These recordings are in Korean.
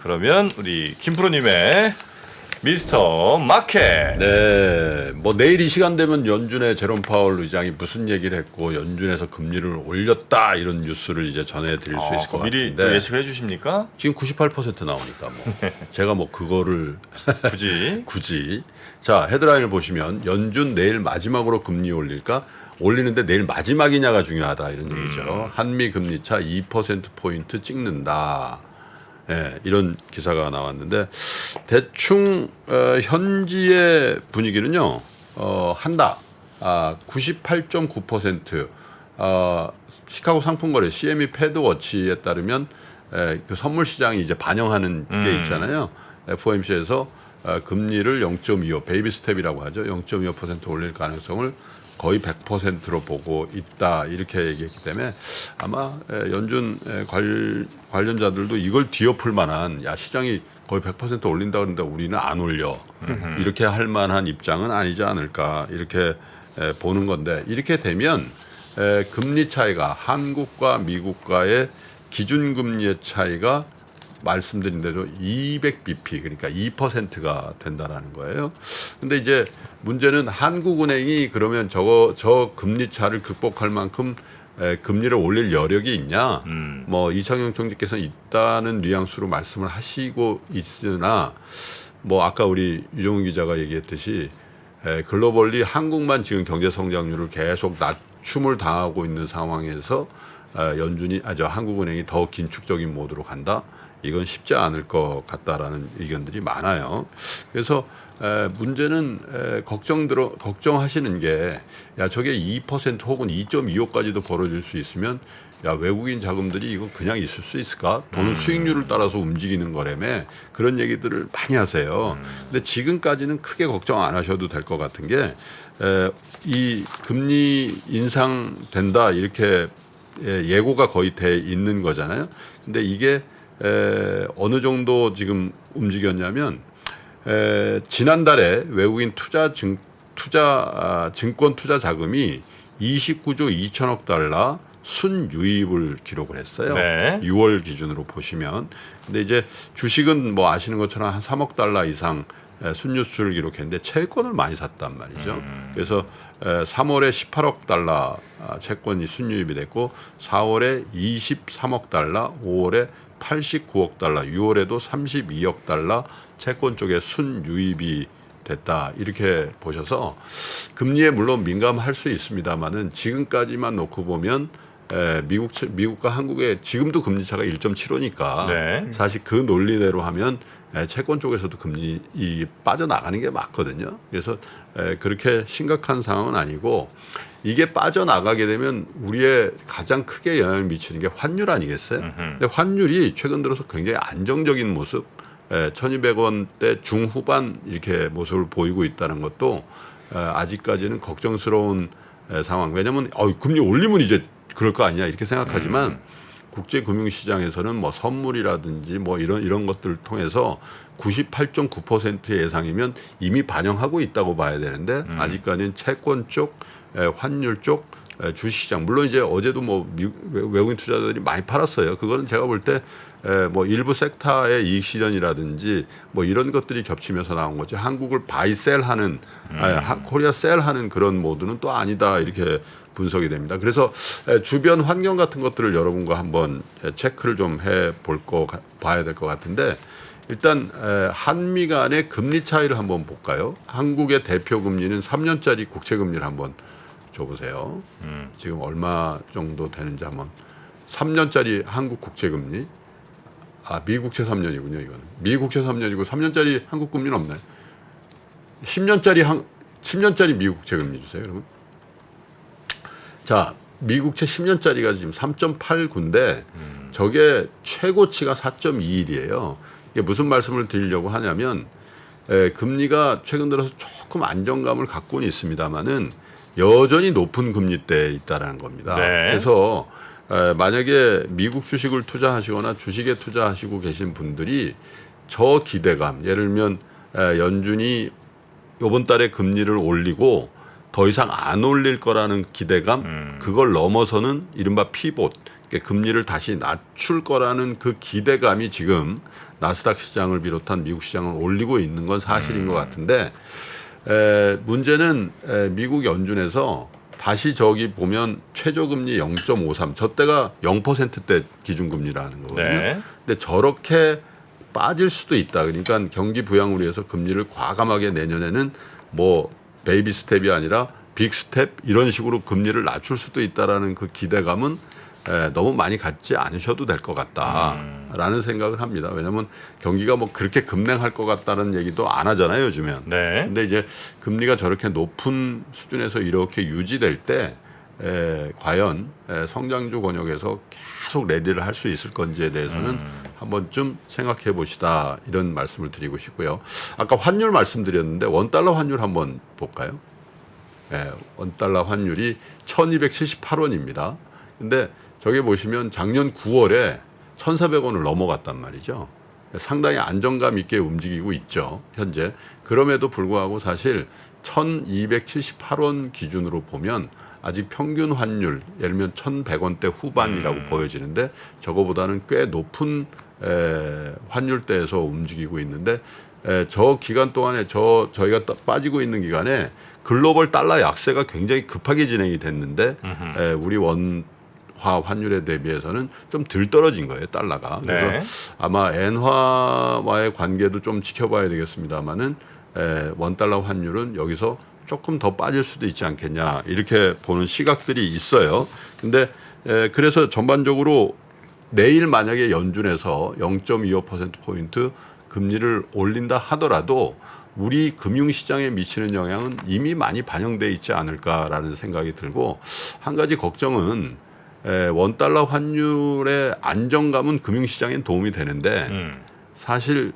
그러면 우리 김프로님의 미스터 마켓. 네, 뭐 내일 이 시간 되면 연준의 제롬 파월 의장이 무슨 얘기를 했고 연준에서 금리를 올렸다 이런 뉴스를 이제 전해드릴 수 있을 것 미리 같은데 또 예측을 해주십니까? 지금 98% 나오니까 뭐 제가 뭐 그거를 굳이 자 헤드라인을 보시면 연준 내일 마지막으로 금리 올릴까? 올리는데 내일 마지막이냐가 중요하다 이런 얘기죠. 한미 금리 차 2%포인트 찍는다. 예, 이런 기사가 나왔는데 대충 현지의 분위기는요. 한다. 98.9% 시카고 상품거래 CME 패드워치에 따르면 그 선물 시장이 이제 반영하는 게 있잖아요. FOMC에서 금리를 0.25 베이비 스텝이라고 하죠. 0.25% 올릴 가능성을 거의 100%로 보고 있다 이렇게 얘기했기 때문에 아마 연준 관련자들도 이걸 뒤엎을 만한 야 시장이 거의 100% 올린다 그러는데 우리는 안 올려 이렇게 할 만한 입장은 아니지 않을까 이렇게 보는 건데 이렇게 되면 금리 차이가 한국과 미국과의 기준금리의 차이가 말씀드린 대로 200bp 그러니까 2%가 된다라는 거예요. 근데 이제 문제는 한국은행이 그러면 저 금리 차를 극복할 만큼 금리를 올릴 여력이 있냐? 뭐 이창용 총재께서는 있다는 뉘앙스로 말씀을 하시고 있으나 뭐 아까 우리 유종훈 기자가 얘기했듯이 글로벌리 한국만 지금 경제 성장률을 계속 낮춤을 당하고 있는 상황에서 한국은행이 더 긴축적인 모드로 간다. 이건 쉽지 않을 것 같다라는 의견들이 많아요. 그래서 문제는 걱정하시는 게 야 저게 2% 혹은 2.25까지도 벌어질 수 있으면 야 외국인 자금들이 이거 그냥 있을 수 있을까? 돈은 수익률을 따라서 움직이는 거라며 그런 얘기들을 많이 하세요. 근데 지금까지는 크게 걱정 안 하셔도 될 것 같은 게 이 금리 인상된다 이렇게 예고가 거의 돼 있는 거잖아요. 근데 이게 어느 정도 지금 움직였냐면 지난달에 외국인 증권 투자 자금이 29조 2천억 달러 순유입을 기록을 했어요. 네. 6월 기준으로 보시면. 근데 이제 주식은 뭐 아시는 것처럼 한 3억 달러 이상 순유 수출을 기록했는데 채권을 많이 샀단 말이죠. 그래서 3월에 18억 달러 채권이 순유입이 됐고 4월에 23억 달러, 5월에 89억 달러, 6월에도 32억 달러 채권 쪽에 순유입이 됐다 이렇게 보셔서 금리에 물론 민감할 수 있습니다만은 지금까지만 놓고 보면 미국과 한국의 지금도 금리 차가 1.75니까 네. 사실 그 논리대로 하면 채권 쪽에서도 금리 빠져나가는 게 맞거든요. 그래서 그렇게 심각한 상황은 아니고 이게 빠져나가게 되면 우리의 가장 크게 영향을 미치는 게 환율 아니겠어요? 근데 환율이 최근 들어서 굉장히 안정적인 모습 1200원대 중후반 이렇게 모습을 보이고 있다는 것도 아직까지는 걱정스러운 상황. 왜냐하면 금리 올리면 이제 그럴 거 아니냐 이렇게 생각하지만 국제 금융시장에서는 뭐 선물이라든지 뭐 이런 것들을 통해서 98.9%의 예상이면 이미 반영하고 있다고 봐야 되는데 아직까지는 채권 쪽, 환율 쪽, 주식시장 물론 이제 어제도 뭐 외국인 투자자들이 많이 팔았어요. 그거는 제가 볼 때 뭐 일부 섹터의 이익 실현이라든지 뭐 이런 것들이 겹치면서 나온 거지. 한국을 바이셀하는 코리아 셀하는 그런 모드는 또 아니다 이렇게 분석이 됩니다. 그래서 주변 환경 같은 것들을 여러분과 한번 체크를 좀 봐야 될 것 같은데 일단 한미 간의 금리 차이를 한번 볼까요? 한국의 대표 금리는 3년짜리 국채 금리를 한번 줘보세요. 지금 얼마 정도 되는지 한번 3년짜리 한국 국채 금리 미국채 3년이군요. 이거는 미국채 3년이고 3년짜리 한국 금리는 없나요? 10년짜리 미국 국채 금리 주세요. 그러면 자 미국채 10년짜리가 지금 3.89인데 저게 최고치가 4.21이에요. 이게 무슨 말씀을 드리려고 하냐면 금리가 최근 들어서 조금 안정감을 갖고는 있습니다만은 여전히 높은 금리대에 있다라는 겁니다. 네. 그래서 만약에 미국 주식을 투자하시거나 주식에 투자하시고 계신 분들이 저 기대감, 예를 들면 연준이 이번 달에 금리를 올리고 더 이상 안 올릴 거라는 기대감, 그걸 넘어서는 이른바 피봇, 금리를 다시 낮출 거라는 그 기대감이 지금 나스닥 시장을 비롯한 미국 시장을 올리고 있는 건 사실인 것 같은데 문제는 미국 연준에서 다시 저기 보면 최저금리 0.53 저 때가 0%대 기준금리라는 거거든요. 네. 근데 저렇게 빠질 수도 있다. 그러니까 경기 부양을 위해서 금리를 과감하게 내년에는 뭐 베이비 스텝이 아니라 빅 스텝 이런 식으로 금리를 낮출 수도 있다라는 그 기대감은 너무 많이 갖지 않으셔도 될 것 같다라는 생각을 합니다. 왜냐하면 경기가 뭐 그렇게 급냉할 것 같다는 얘기도 안 하잖아요, 요즘엔. 네. 근데 이제 금리가 저렇게 높은 수준에서 이렇게 유지될 때 과연 성장주 권역에서 계속 레디를 할 수 있을 건지에 대해서는 한번쯤 생각해 보시다 이런 말씀을 드리고 싶고요. 아까 환율 말씀드렸는데 원달러 환율 한번 볼까요? 원달러 환율이 1278원입니다. 근데 저기 보시면 작년 9월에 1,400원을 넘어갔단 말이죠. 상당히 안정감 있게 움직이고 있죠, 현재. 그럼에도 불구하고 사실 1,278원 기준으로 보면 아직 평균 환율, 예를 들면 1,100원대 후반이라고 보여지는데 저거보다는 꽤 높은 환율대에서 움직이고 있는데 저 기간 동안에 저희가 빠지고 있는 기간에 글로벌 달러 약세가 굉장히 급하게 진행이 됐는데 우리 원화 환율에 대비해서는 좀 덜 떨어진 거예요, 달러가. 그래서 네. 아마 엔화와의 관계도 좀 지켜봐야 되겠습니다만은 원달러 환율은 여기서 조금 더 빠질 수도 있지 않겠냐 이렇게 보는 시각들이 있어요. 근데 그래서 전반적으로 내일 만약에 연준에서 0.25%포인트 금리를 올린다 하더라도 우리 금융시장에 미치는 영향은 이미 많이 반영돼 있지 않을까라는 생각이 들고 한 가지 걱정은 원달러 환율의 안정감은 금융시장에 도움이 되는데 사실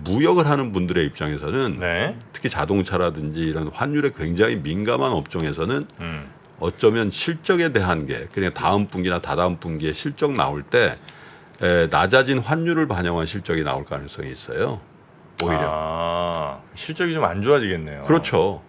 무역을 하는 분들의 입장에서는 네. 특히 자동차라든지 이런 환율에 굉장히 민감한 업종에서는 어쩌면 실적에 대한 게 그냥 다음 분기나 다다음 분기에 실적 나올 때 낮아진 환율을 반영한 실적이 나올 가능성이 있어요. 오히려. 실적이 좀 안 좋아지겠네요. 그렇죠.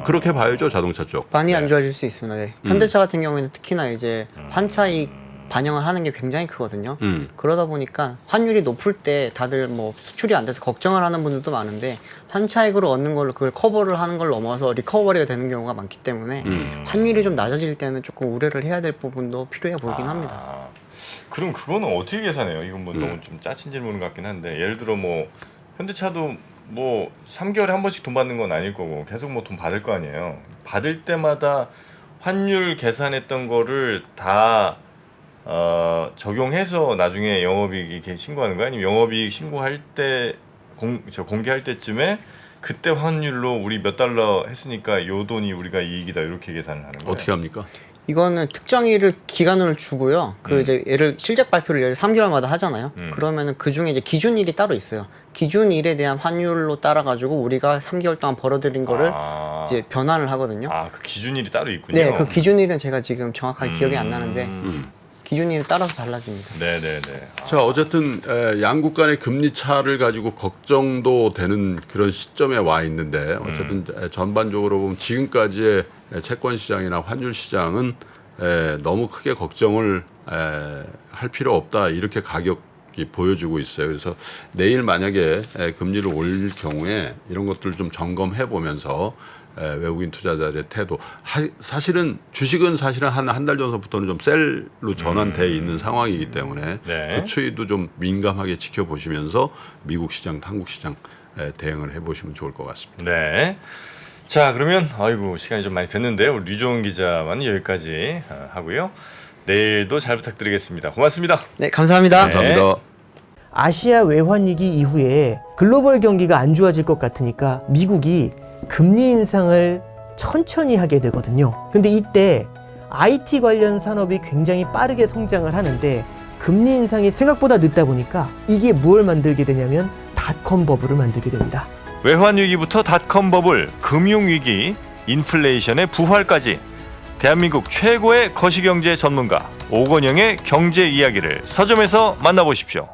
그렇게 봐야죠, 자동차 쪽. 많이 네. 안 좋아질 수 있습니다. 네. 현대차 같은 경우에는 특히나 이제 환차익 반영을 하는 게 굉장히 크거든요. 그러다 보니까 환율이 높을 때 다들 뭐 수출이 안 돼서 걱정을 하는 분들도 많은데 환차익으로 얻는 걸로 그걸 커버를 하는 걸 넘어서 리커버리가 되는 경우가 많기 때문에 환율이 좀 낮아질 때는 조금 우려를 해야 될 부분도 필요해 보이긴 합니다. 그럼 그거는 어떻게 계산해요? 이건 뭐 너무 좀 짜친 질문 같긴 한데 예를 들어 뭐 현대차도 뭐 3개월에 한 번씩 돈 받는 건 아닐 거고 계속 뭐 돈 받을 거 아니에요. 받을 때마다 환율 계산했던 거를 다 적용해서 나중에 영업이익 이렇게 신고하는 거야? 아니면 영업이익 신고할 때 공개할 때쯤에 그때 환율로 우리 몇 달러 했으니까 요 돈이 우리가 이익이다 이렇게 계산을 하는 거예요? 어떻게 합니까? 이거는 특정일을 기간을 주고요. 그 이제 예를 실적 발표를 예를 3개월마다 하잖아요. 그러면은 그 중에 이제 기준일이 따로 있어요. 기준일에 대한 환율로 따라 가지고 우리가 3개월 동안 벌어들인 거를 이제 변환을 하거든요. 그 기준일이 따로 있군요. 네, 그 기준일은 제가 지금 정확하게 기억이 안 나는데 기준일에 따라서 달라집니다. 네네네. 자, 어쨌든 양국 간의 금리 차를 가지고 걱정도 되는 그런 시점에 와 있는데 어쨌든 전반적으로 보면 지금까지의 채권 시장이나 환율 시장은 너무 크게 걱정을 할 필요 없다 이렇게 가격이 보여주고 있어요. 그래서 내일 만약에 금리를 올릴 경우에 이런 것들을 좀 점검해 보면서 외국인 투자자들의 태도 사실은 주식은 사실은 한 달 전서부터는 좀 셀로 전환돼 있는 상황이기 때문에 네. 그 추이도 좀 민감하게 지켜보시면서 미국 시장, 한국 시장 대응을 해보시면 좋을 것 같습니다. 네. 자, 그러면 아이고 시간이 좀 많이 됐는데 우리 류종훈 기자와는 여기까지 하고요. 내일도 잘 부탁드리겠습니다. 고맙습니다. 네, 감사합니다. 네. 감사합니다. 아시아 외환위기 이후에 글로벌 경기가 안 좋아질 것 같으니까 미국이 금리 인상을 천천히 하게 되거든요. 근데 이때 IT 관련 산업이 굉장히 빠르게 성장을 하는데 금리 인상이 생각보다 늦다 보니까 이게 무엇을 만들게 되냐면 닷컴 버블을 만들게 됩니다. 외환위기부터 닷컴 버블, 금융위기, 인플레이션의 부활까지 대한민국 최고의 거시경제 전문가 오건영의 경제 이야기를 서점에서 만나보십시오.